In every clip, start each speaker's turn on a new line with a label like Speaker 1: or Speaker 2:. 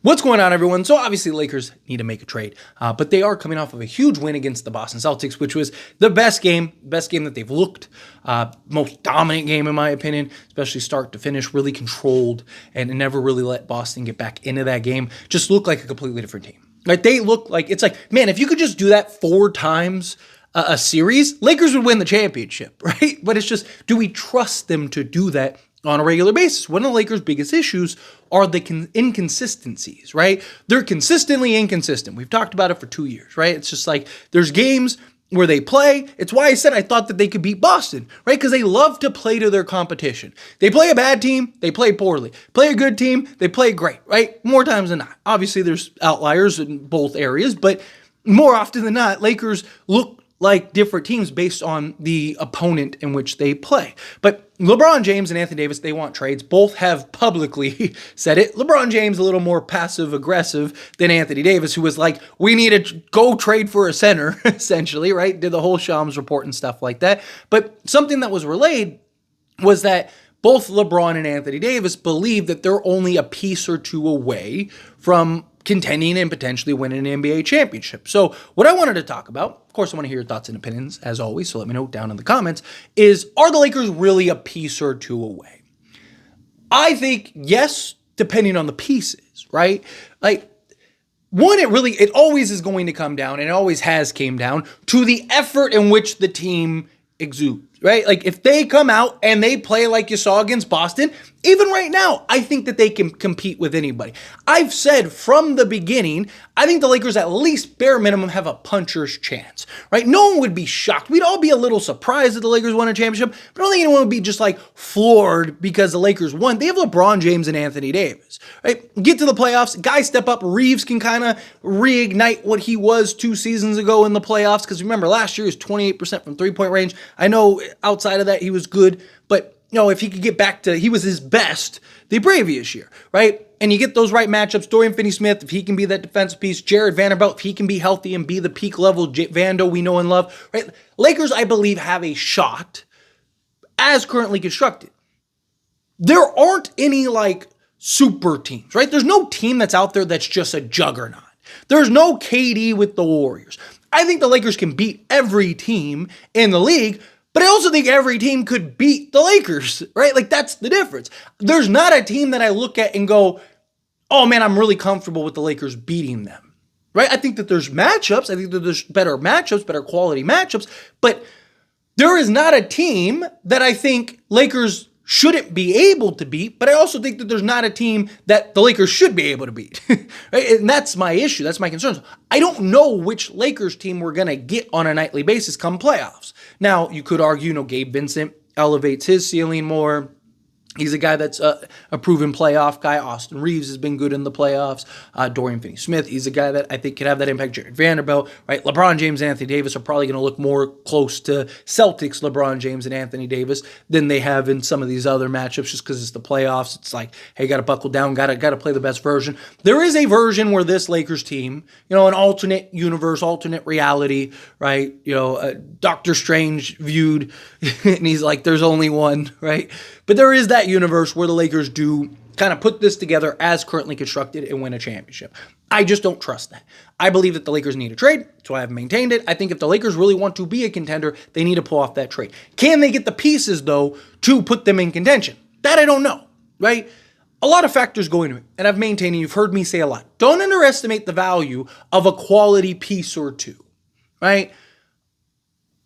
Speaker 1: What's going on, everyone? So obviously, Lakers need to make a trade, but they are coming off of a huge win against the Boston Celtics, which was the best game that they've looked, most dominant game in my opinion, especially start to finish, really controlled and never really let Boston get back into that game. Just looked like a completely different team. Like they look like it's like, man, if you could just do that 4 times a series, Lakers would win the championship, right? But it's just, do we trust them to do that on a regular basis? One of the Lakers' biggest issues are the inconsistencies, right? They're consistently inconsistent. We've talked about it for 2 years, right? It's just like there's games where they play. It's why I said I thought that they could beat Boston, right? Because they love to play to their competition. They play a bad team, they play poorly. Play a good team, they play great, right? More times than not. Obviously, there's outliers in both areas, but more often than not, Lakers look like different teams based on the opponent in which they play. But LeBron James and Anthony Davis, they want trades. Both have publicly said it. LeBron James a little more passive-aggressive than Anthony Davis, who was like, we need to go trade for a center, essentially, right? Did the whole Shams report and stuff like that. But something that was relayed was that both LeBron and Anthony Davis believe that they're only a piece or two away from contending and potentially winning an NBA championship. So what I wanted to talk about, of course I want to hear your thoughts and opinions as always, so let me know down in the comments, is are the Lakers really a piece or two away? I think yes, depending on the pieces, right? Like, one, it always is going to come down, and it always has came down, to the effort in which the team exudes, right? Like if they come out and they play like you saw against Boston, even right now, I think that they can compete with anybody. I've said from the beginning, I think the Lakers at least bare minimum have a puncher's chance, right? No one would be shocked. We'd all be a little surprised that the Lakers won a championship, but I don't think anyone would be just like floored because the Lakers won. They have LeBron James and Anthony Davis, right? Get to the playoffs, guys step up. Reeves can kind of reignite what he was 2 seasons ago in the playoffs, because remember last year he was 28% from 3-point range. I know outside of that he was good, but if he could get back to, he was his best the previous year, right? And you get those right matchups. Dorian Finney-Smith, if he can be that defensive piece. Jared Vanderbilt, if he can be healthy and be the peak level Vando we know and love, right? Lakers, I believe, have a shot as currently constructed. There aren't any like super teams, right? There's no team that's out there that's just a juggernaut. There's no KD with the Warriors. I think the Lakers can beat every team in the league, but I also think every team could beat the Lakers, right? Like that's the difference. There's not a team that I look at and go, oh man, I'm really comfortable with the Lakers beating them, right? I think that there's matchups. I think that there's better matchups, better quality matchups, but there is not a team that I think Lakers shouldn't be able to beat, but I also think that there's not a team that the Lakers should be able to beat. Right? And that's my issue. That's my concern. So I don't know which Lakers team we're going to get on a nightly basis come playoffs. Now, you could argue, Gabe Vincent elevates his ceiling more. He's a guy that's a proven playoff guy. Austin Reeves has been good in the playoffs. Dorian Finney-Smith, he's a guy that I think could have that impact. Jared Vanderbilt, right? LeBron James and Anthony Davis are probably going to look more close to Celtics, LeBron James and Anthony Davis than they have in some of these other matchups just because it's the playoffs. It's like, hey, got to buckle down, got to play the best version. There is a version where this Lakers team, an alternate universe, alternate reality, right? Doctor Strange viewed, and he's like, there's only one, right? But there is that universe where the Lakers do kind of put this together as currently constructed and win a championship. I just don't trust that. I believe that the Lakers need a trade. That's why I've maintained it. I think if the Lakers really want to be a contender, they need to pull off that trade. Can they get the pieces, though, to put them in contention? That I don't know, right? A lot of factors go into it, and I've maintained, and you've heard me say a lot, don't underestimate the value of a quality piece or two, right?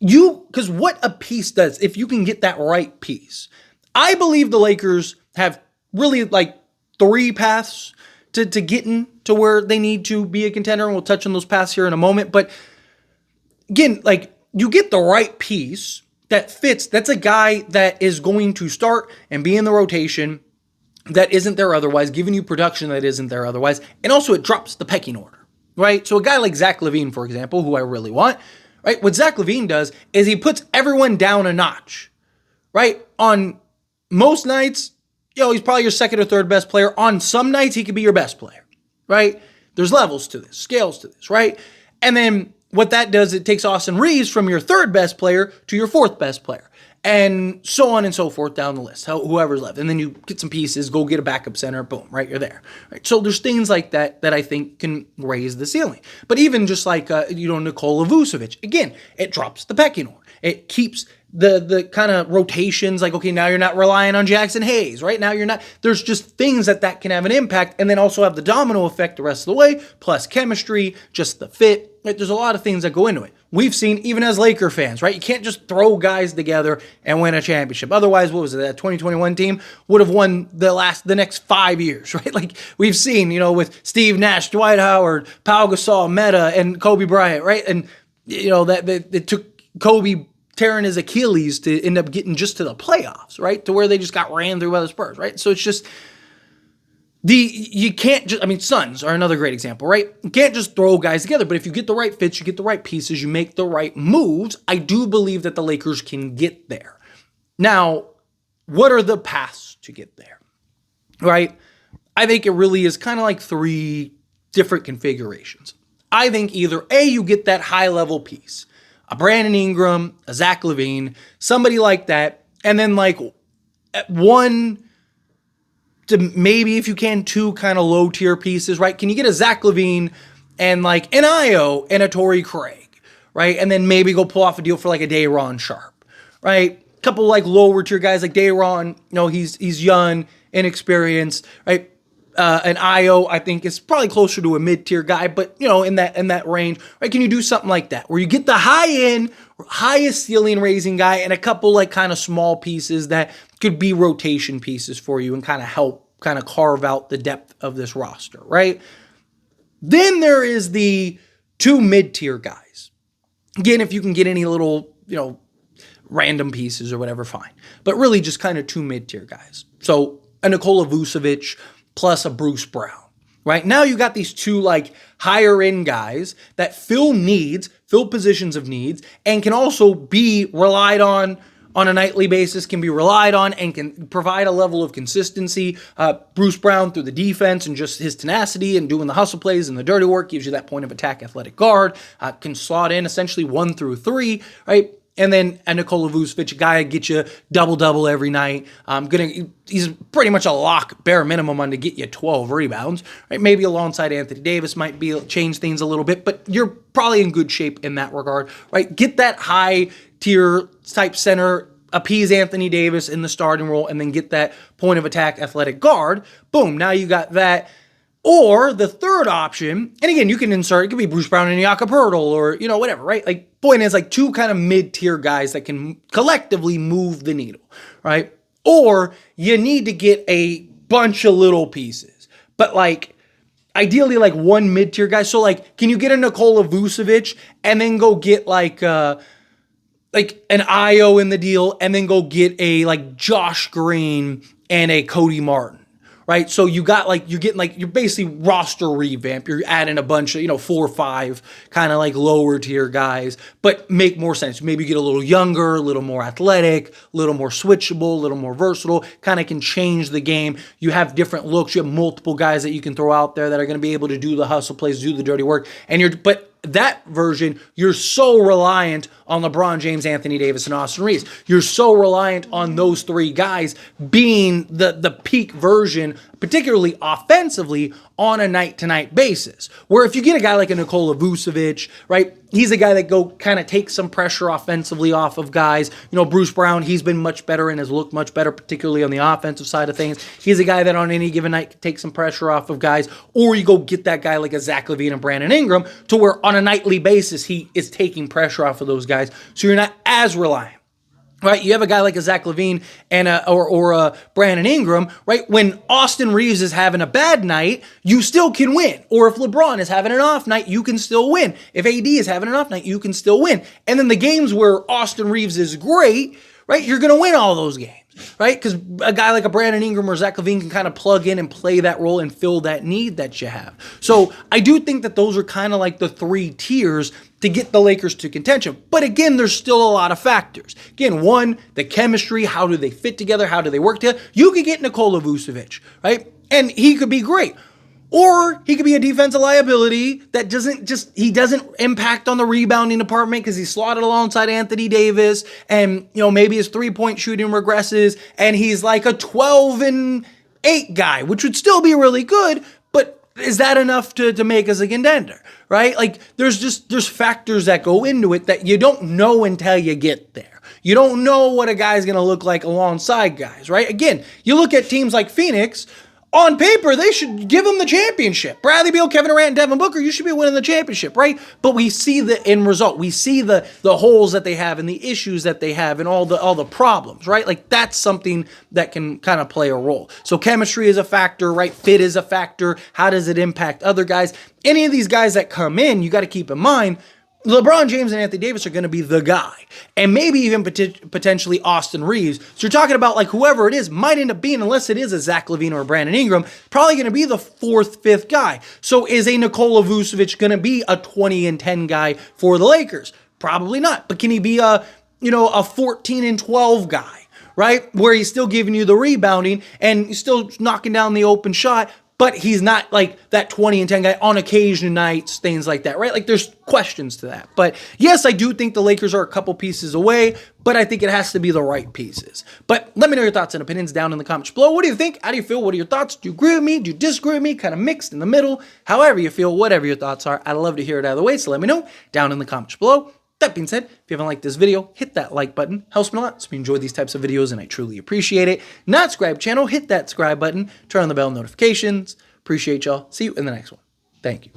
Speaker 1: Because what a piece does, if you can get that right piece, I believe the Lakers have really like 3 paths to getting to where they need to be a contender, and we'll touch on those paths here in a moment. But again, like you get the right piece that fits. That's a guy that is going to start and be in the rotation that isn't there otherwise, giving you production that isn't there otherwise, and also it drops the pecking order, right? So a guy like Zach LaVine, for example, who I really want, right? What Zach LaVine does is he puts everyone down a notch, right? On most nights, he's probably your second or third best player. On some nights, he could be your best player, right? There's levels to this, scales to this, right? And then what that does, it takes Austin Reeves from your third best player to your fourth best player. and so on and so forth down the list, whoever's left. And then you get some pieces, go get a backup center, boom, right, you're there. Right? So there's things like that that I think can raise the ceiling. But even just like, Nikola Vucevic, again, it drops the pecking order. It keeps the kind of rotations, like, okay, now you're not relying on Jackson Hayes, right? Now you're not, there's just things that can have an impact, and then also have the domino effect the rest of the way, plus chemistry, just the fit. Right? There's a lot of things that go into it. We've seen, even as Laker fans, right? You can't just throw guys together and win a championship. Otherwise, what was it? That 2021 team would have won the next 5 years, right? Like we've seen, with Steve Nash, Dwight Howard, Pau Gasol, Metta, and Kobe Bryant, right? And, that it took Kobe tearing his Achilles to end up getting just to the playoffs, right? To where they just got ran through by the Spurs, right? So it's just, you can't just, Suns are another great example, right? You can't just throw guys together, but if you get the right fits, you get the right pieces, you make the right moves, I do believe that the Lakers can get there. Now, what are the paths to get there, right? I think it really is kind of like 3 different configurations. I think either A, you get that high-level piece, a Brandon Ingram, a Zach LaVine, somebody like that, and then like 1 to maybe, if you can, 2 kind of low-tier pieces, right? Can you get a Zach LaVine and like an Io and a Torrey Craig, right? And then maybe go pull off a deal for like a Day'Ron Sharpe, right? A couple like lower-tier guys like Day'Ron, he's young, inexperienced, right? An Io, I think, is probably closer to a mid-tier guy, but, in that range, right? Can you do something like that where you get the high-end, highest ceiling-raising guy and a couple, like, kind of small pieces that could be rotation pieces for you and kind of help kind of carve out the depth of this roster, right? Then there is the 2 mid-tier guys. Again, if you can get any little, random pieces or whatever, fine. But really just kind of 2 mid-tier guys. So a Nikola Vucevic plus a Bruce Brown, right? Now you got these 2 like higher end guys that fill positions of needs, and can also be relied on a nightly basis, can be relied on and can provide a level of consistency. Bruce Brown through the defense and just his tenacity and doing the hustle plays and the dirty work gives you that point of attack athletic guard, can slot in essentially 1 through 3, right? And then a Nikola Vucevic, a guy get you double-double every night. He's pretty much a lock, bare minimum, on to get you 12 rebounds. Right? Maybe alongside Anthony Davis might change things a little bit, but you're probably in good shape in that regard. Right? Get that high-tier type center, appease Anthony Davis in the starting role, and then get that point of attack athletic guard. Boom, now you got that. Or the third option, and again, you can insert, it could be Bruce Brown and Jakob Poeltl or, whatever, right? Like, point is, like, 2 kind of mid-tier guys that can collectively move the needle, right? Or you need to get a bunch of little pieces, but, like, ideally, like, 1 mid-tier guy. So, like, can you get a Nikola Vucevic and then go get, like an Io in the deal and then go get a, like, Josh Green and a Cody Martin? Right, so you got you're basically roster revamp. You're adding a bunch of 4 or 5 kind of like lower tier guys, but make more sense. Maybe you get a little younger, a little more athletic, a little more switchable, a little more versatile. Kind of can change the game. You have different looks. You have multiple guys that you can throw out there that are going to be able to do the hustle plays, do the dirty work, but that version, you're so reliant on LeBron James, Anthony Davis, and Austin Reeves. You're so reliant on those 3 guys being the peak version, particularly offensively, on a night-to-night basis. Where if you get a guy like a Nikola Vucevic, right, he's a guy that go kind of take some pressure offensively off of guys. Bruce Brown, he's been much better and has looked much better, particularly on the offensive side of things. He's a guy that on any given night can take some pressure off of guys. Or you go get that guy like a Zach LaVine and Brandon Ingram, to where on a nightly basis he is taking pressure off of those guys, so you're not as reliant. Right, you have a guy like a Zach LaVine and a Brandon Ingram, right? When Austin Reeves is having a bad night, you still can win. Or if LeBron is having an off night, you can still win. If AD is having an off night, you can still win. And then the games where Austin Reeves is great, right, you're going to win all those games. Right? Because a guy like a Brandon Ingram or Zach LaVine can kind of plug in and play that role and fill that need that you have. So I do think that those are kind of like the 3 tiers to get the Lakers to contention. But again, there's still a lot of factors. Again, 1, the chemistry, how do they fit together? How do they work together? You could get Nikola Vucevic, right? And he could be great. Or he could be a defensive liability that he doesn't impact on the rebounding department because he's slotted alongside Anthony Davis, and maybe his 3-point shooting regresses and he's like a 12-8 guy, which would still be really good, but is that enough to make us a contender, right? Like there's factors that go into it that you don't know until you get there. You don't know what a guy's going to look like alongside guys, right? Again, you look at teams like Phoenix. On paper, they should give them the championship. Bradley Beal, Kevin Durant, and Devin Booker, you should be winning the championship, right? But we see the end result. We see the holes that they have and the issues that they have and all the problems, right? Like that's something that can kind of play a role. So chemistry is a factor, right? Fit is a factor. How does it impact other guys? Any of these guys that come in, you got to keep in mind, LeBron James and Anthony Davis are going to be the guy. And maybe even potentially Austin Reeves. So you're talking about like whoever it is might end up being, unless it is a Zach LaVine or a Brandon Ingram, probably going to be the 4th, 5th guy. So is a Nikola Vucevic going to be a 20-10 guy for the Lakers? Probably not. But can he be a 14-12 guy, right? Where he's still giving you the rebounding and he's still knocking down the open shot, but he's not like that 20-10 guy on occasion nights, things like that, right? Like there's questions to that. But yes, I do think the Lakers are a couple pieces away, but I think it has to be the right pieces. But let me know your thoughts and opinions down in the comments below. What do you think? How do you feel? What are your thoughts? Do you agree with me? Do you disagree with me? Kind of mixed in the middle. However you feel, whatever your thoughts are, I'd love to hear it either way. So let me know down in the comments below. That being said, if you haven't liked this video, hit that like button. Helps me a lot. So we enjoy these types of videos and I truly appreciate it. Not subscribe channel, hit that subscribe button, turn on the bell notifications. Appreciate y'all. See you in the next one. Thank you.